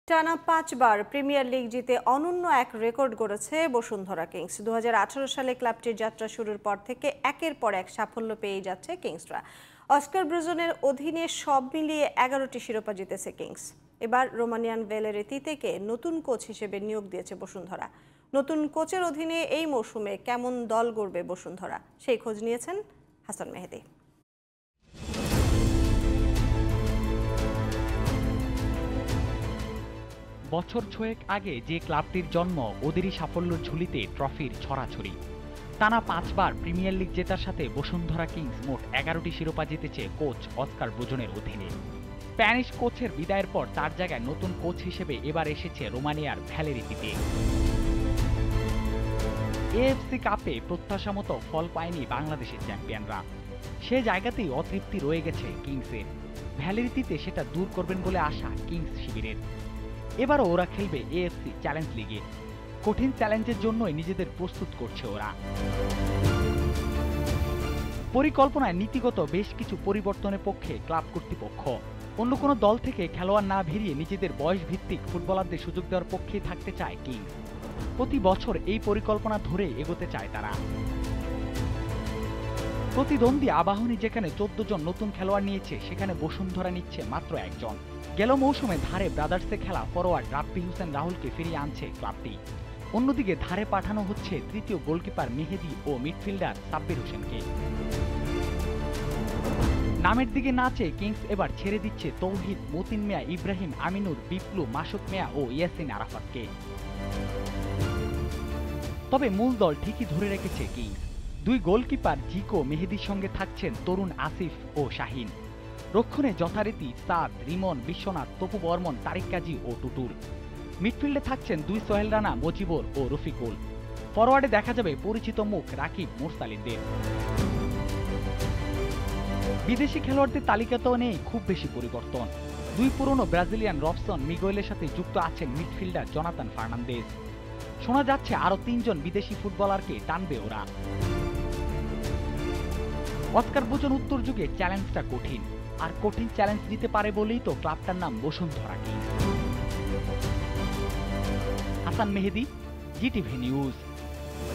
টানা ৫ বার premier league জিতে অনন্য এক রেকর্ড গড়েছে বসুন্ধরা কিংস। ২০১৮ সালে ক্লাবটির যাত্রা শুরুর পর থেকে একের পর এক সাফল্য পেয়ে যাচ্ছে কিংসরা। অস্কার ব্রুজনের অধীনে সব মিলিয়ে ১১টি শিরোপা জিতেছে কিংস। এবার রোমানিয়ান ভ্যালেরি-তিতেকে নতুন কোচ হিসেবে নিয়োগ দিয়েছে বসুন্ধরা। নতুন কোচের অধীনে এই মৌসুমে কেমন দল গড়বে বসুন্ধরা, সেই খোঁজ নিয়েছেন হাসান মেহেদী। বছর ছয়েক আগে যে ক্লাবটির জন্ম, ওদেরই সাফল্যের ঝুলিতে ট্রফির ছড়াছড়ি। টানা ৫ বার প্রিমিয়ার লিগ জেতার সাথে বসুন্ধরা কিংস মোট ১১টি শিরোপা জিতেছে কোচ অস্কার ব্রুজনের অধীনে। স্প্যানিশ কোচের বিদায়ের পর তার জায়গায় নতুন কোচ হিসেবে এবার এসেছে রোমানিয়ার ভ্যালেরি-তিতে। এএফসি কাপে প্রত্যাশা মতো ফল পায়নি বাংলাদেশের চ্যাম্পিয়নরা। সে জায়গাতেই অতৃপ্তি রয়ে গেছে কিংসের। ভ্যালেরি-তিতে সেটা দূর করবেন বলে আশা কিংস শিবিরের। এবারও ওরা খেলবে এএফসি চ্যালেঞ্জ লিগে। কঠিন চ্যালেঞ্জের জন্যই নিজেদের প্রস্তুত করছে ওরা। পরিকল্পনায় নীতিগত বেশ কিছু পরিবর্তনের পক্ষে ক্লাব কর্তৃপক্ষ। অন্য কোনো দল থেকে খেলোয়াড় না ভিড়িয়ে নিজেদের বয়স ভিত্তিক ফুটবলারদের সুযোগ দেওয়ার পক্ষে থাকতে চায় কিংস। প্রতি বছর এই পরিকল্পনা ধরে এগোতে চায় তারা। প্রতিদ্বন্দ্বী আবাহনী যেখানে ১৪ জন নতুন খেলোয়াড় নিয়েছে, সেখানে বসুন্ধরা নিচ্ছে মাত্র একজন। গেল মৌসুমে ধারে ব্রাদার্সে খেলা ফরোয়ার্ড রাব্বি হোসেন রাহুলকে ফিরিয়ে আনছে ক্লাবটি। অন্যদিকে ধারে পাঠানো হচ্ছে তৃতীয় গোলকিপার মেহেদী ও মিডফিল্ডার সাব্বির হোসেনকে। নামের দিকে না চেয়ে কিংস এবার ছেড়ে দিচ্ছে তৌহিদ, মতিন মিয়া, ইব্রাহিম, আমিনুর, বিপ্লু, মাসুক মিয়া ও ইয়াসিন আরাফাতকে। তবে মূল দল ঠিকই ধরে রেখেছে কিংস। দুই গোলকিপার জিকো মেহেদীর সঙ্গে থাকছেন তরুণ আসিফ ও শাহিন। রক্ষণে যথারীতি সাদ, রিমন, বিশ্বনাথ, তপু বর্মন, তারিক কাজী ও টুটুল। মিডফিল্ডে থাকছেন দুই সোহেল রানা, মজিবর ও রফিকুল। ফরওয়ার্ডে দেখা যাবে পরিচিত মুখ রাকিব, মুরসালিনদের। বিদেশি খেলোয়াড়দের তালিকাতেও নেই খুব বেশি পরিবর্তন। দুই পুরনো ব্রাজিলিয়ান রবসন মিগুয়েলের সাথে যুক্ত আছেন মিডফিল্ডার জোনাতান ফার্নান্দেজ। শোনা যাচ্ছে আরও ৩ জন বিদেশি ফুটবলারকে টানবে ওরা। অস্কার ব্রুজন উত্তর যুগে চ্যালেঞ্জটা কঠিন, আর কঠিন চ্যালেঞ্জ দিতে পারে বলেই তো ক্লাবটার নাম বসুন্ধরা কিংস। হাসান মেহেদী, জিটিভি নিউজ।